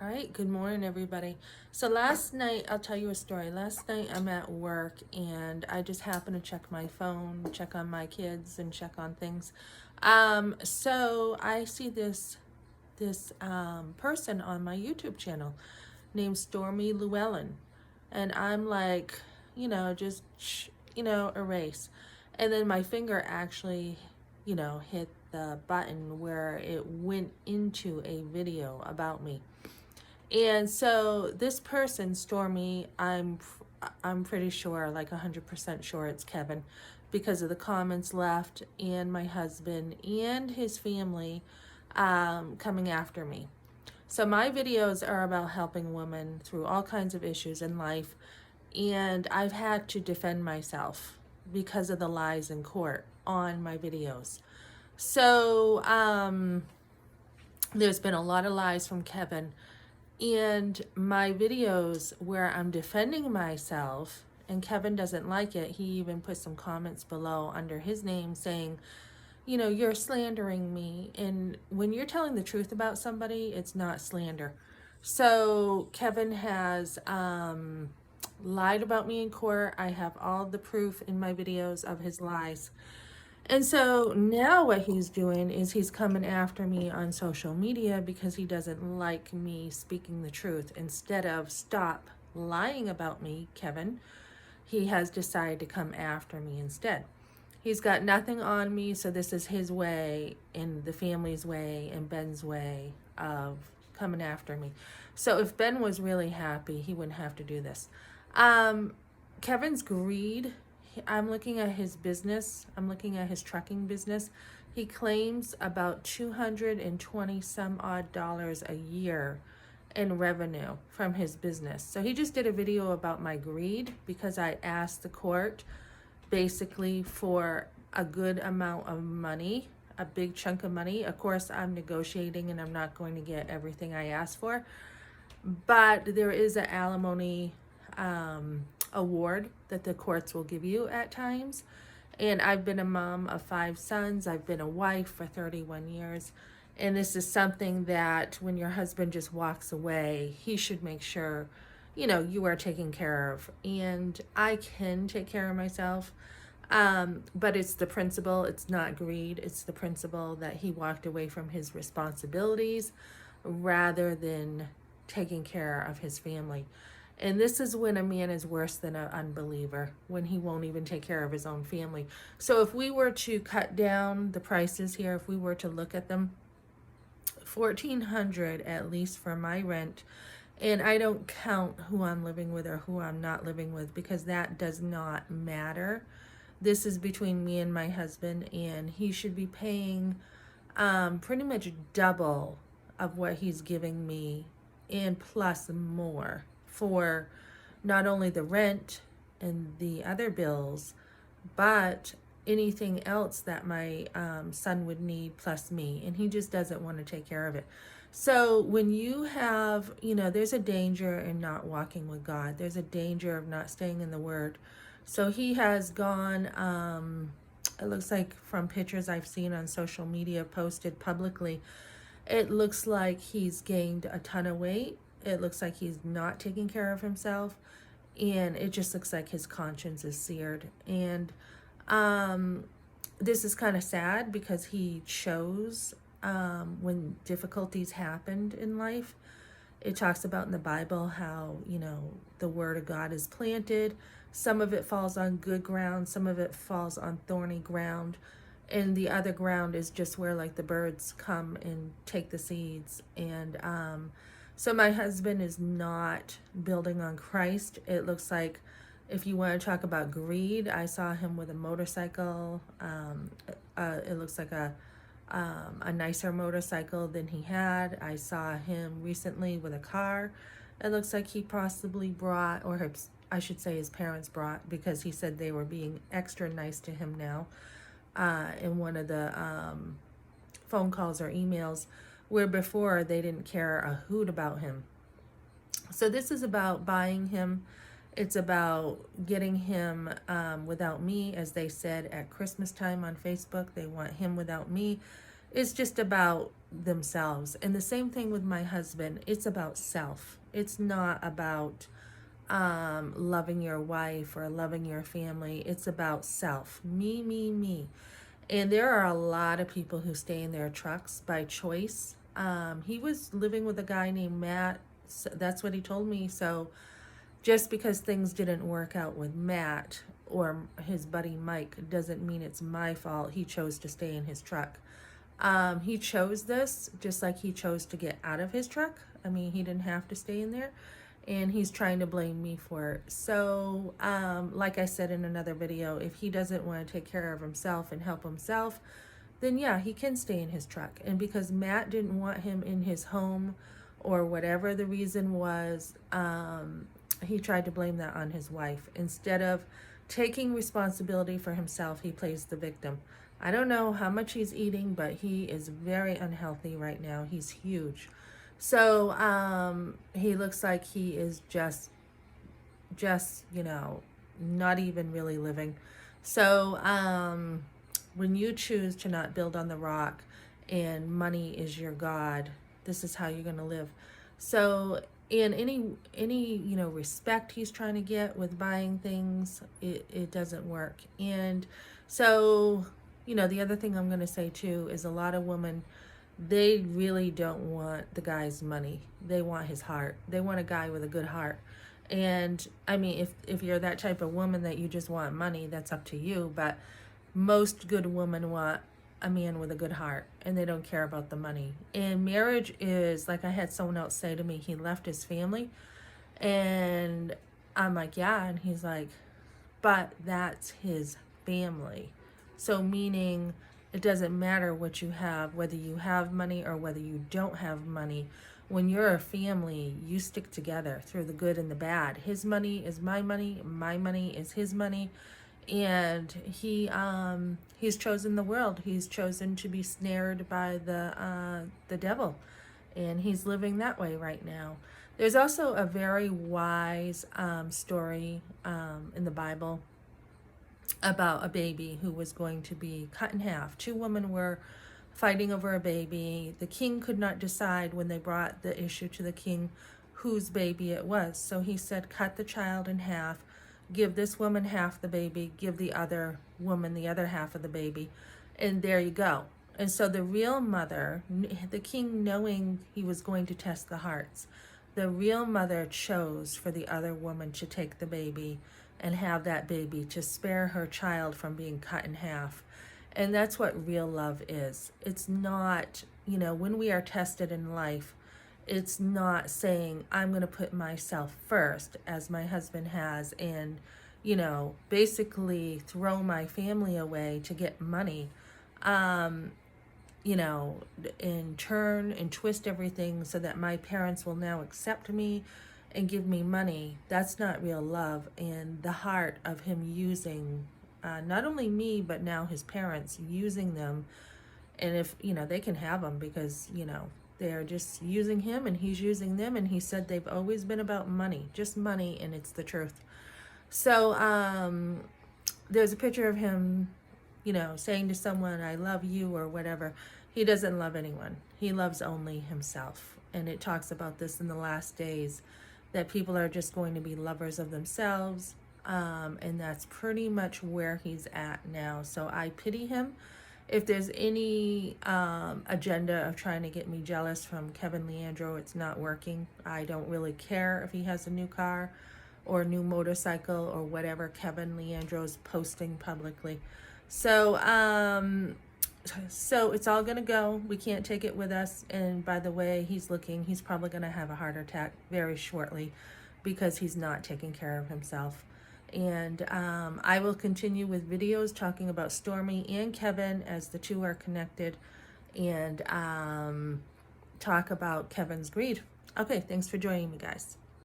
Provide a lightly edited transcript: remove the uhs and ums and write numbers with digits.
All right, good morning, everybody. So last night, I'll tell you a story. Last night, I'm at work and I just happened to check my phone, check on my kids, and check on things. So I see this person on my YouTube channel named Stormy Llewellyn, and I'm like, just erase, and then my finger actually, hit the button where it went into a video about me. And so this person, Stormy, I'm pretty sure, like 100% sure it's Kevin, because of the comments left and my husband and his family coming after me. So my videos are about helping women through all kinds of issues in life, and I've had to defend myself because of the lies in court on my videos. So there's been a lot of lies from Kevin, and my videos where I'm defending myself and Kevin doesn't like it, he even put some comments below under his name saying, you're slandering me. And when you're telling the truth about somebody, it's not slander. So Kevin has lied about me in court. I have all the proof in my videos of his lies. And so now what he's doing is he's coming after me on social media because he doesn't like me speaking the truth. Instead of stop lying about me, Kevin, he has decided to come after me instead. He's got nothing on me, so this is his way and the family's way and Ben's way of coming after me. So if Ben was really happy, he wouldn't have to do this. Kevin's greed, I'm looking at his business. I'm looking at his trucking business. He claims about 220 some odd dollars a year in revenue from his business. So he just did a video about my greed because I asked the court basically for a good amount of money, a big chunk of money. Of course, I'm negotiating and I'm not going to get everything I asked for, but there is an alimony award that the courts will give you at times. And I've been a mom of 5 sons. I've been a wife for 31 years. And this is something that when your husband just walks away, he should make sure, you are taken care of. And I can take care of myself. But it's the principle, it's not greed. It's the principle that he walked away from his responsibilities rather than taking care of his family. And this is when a man is worse than an unbeliever, when he won't even take care of his own family. So if we were to cut down the prices here, if we were to look at them, $1,400 at least for my rent. And I don't count who I'm living with or who I'm not living with because that does not matter. This is between me and my husband, and he should be paying pretty much double of what he's giving me and plus more for not only the rent and the other bills, but anything else that my son would need plus me. And he just doesn't want to take care of it. So when you have, there's a danger in not walking with God. There's a danger of not staying in the Word. So he has gone, it looks like from pictures I've seen on social media posted publicly, it looks like he's gained a ton of weight. It looks like he's not taking care of himself. And it just looks like his conscience is seared. And this is kind of sad because he chose when difficulties happened in life. It talks about in the Bible how, the word of God is planted. Some of it falls on good ground. Some of it falls on thorny ground. And the other ground is just where like the birds come and take the seeds. And so my husband is not building on Christ. It looks like, if you want to talk about greed, I saw him with a motorcycle. It looks like a nicer motorcycle than he had. I saw him recently with a car. It looks like he possibly brought, or I should say his parents brought, because he said they were being extra nice to him now in one of the phone calls or emails, where before they didn't care a hoot about him. So this is about buying him. It's about getting him without me, as they said at Christmas time on Facebook. They want him without me. It's just about themselves. And the same thing with my husband. It's about self. It's not about loving your wife or loving your family. It's about self. Me, me, me. And there are a lot of people who stay in their trucks by choice. He was living with a guy named Matt. So that's what he told me. So just because things didn't work out with Matt or his buddy Mike doesn't mean it's my fault. He chose to stay in his truck. He chose this just like he chose to get out of his truck. I mean, he didn't have to stay in there. And he's trying to blame me for it. So, like I said in another video, if he doesn't want to take care of himself and help himself, then yeah, he can stay in his truck. And because Matt didn't want him in his home or whatever the reason was, he tried to blame that on his wife. Instead of taking responsibility for himself, he plays the victim. I don't know how much he's eating, but he is very unhealthy right now. He's huge. So he looks like he is just not even really living. So when you choose to not build on the rock and money is your God, this is how you're going to live. So in any respect he's trying to get with buying things, it doesn't work. And so the other thing I'm going to say too is a lot of women, they really don't want the guy's money. They want his heart. They want a guy with a good heart. And I mean, if you're that type of woman that you just want money, that's up to you. But most good women want a man with a good heart, and they don't care about the money. And marriage is, like I had someone else say to me, he left his family. And I'm like, yeah. And he's like, but that's his family. So meaning, it doesn't matter what you have, whether you have money or whether you don't have money. When you're a family, you stick together through the good and the bad. His money is my money is his money. And he's chosen the world. He's chosen to be snared by the devil. And he's living that way right now. There's also a very wise story in the Bible about a baby who was going to be cut in half. Two women were fighting over a baby. The king could not decide when they brought the issue to the king whose baby it was. So he said, cut the child in half, give this woman half the baby, give the other woman the other half of the baby, and there you go. And so the real mother, the king knowing he was going to test the hearts, the real mother chose for the other woman to take the baby and have that baby, to spare her child from being cut in half. And that's what real love is. It's not, when we are tested in life, it's not saying, I'm going to put myself first, as my husband has, and, basically throw my family away to get money, and turn and twist everything so that my parents will now accept me and give me money. That's not real love. And the heart of him using not only me, but now his parents, using them. And if, they can have them because, they're just using him and he's using them. And he said they've always been about money, just money, and it's the truth. So there's a picture of him, saying to someone, I love you or whatever. He doesn't love anyone. He loves only himself. And it talks about this in the last days, that people are just going to be lovers of themselves. And that's pretty much where he's at now. So I pity him. If there's any agenda of trying to get me jealous from Kevin Leandro, it's not working. I don't really care if he has a new car or a new motorcycle or whatever Kevin Leandro's posting publicly. So it's all going to go. We can't take it with us. And by the way he's looking, he's probably going to have a heart attack very shortly because he's not taking care of himself. And I will continue with videos talking about Stormy and Kevin as the two are connected, and talk about Kevin's greed. Okay, thanks for joining me, guys.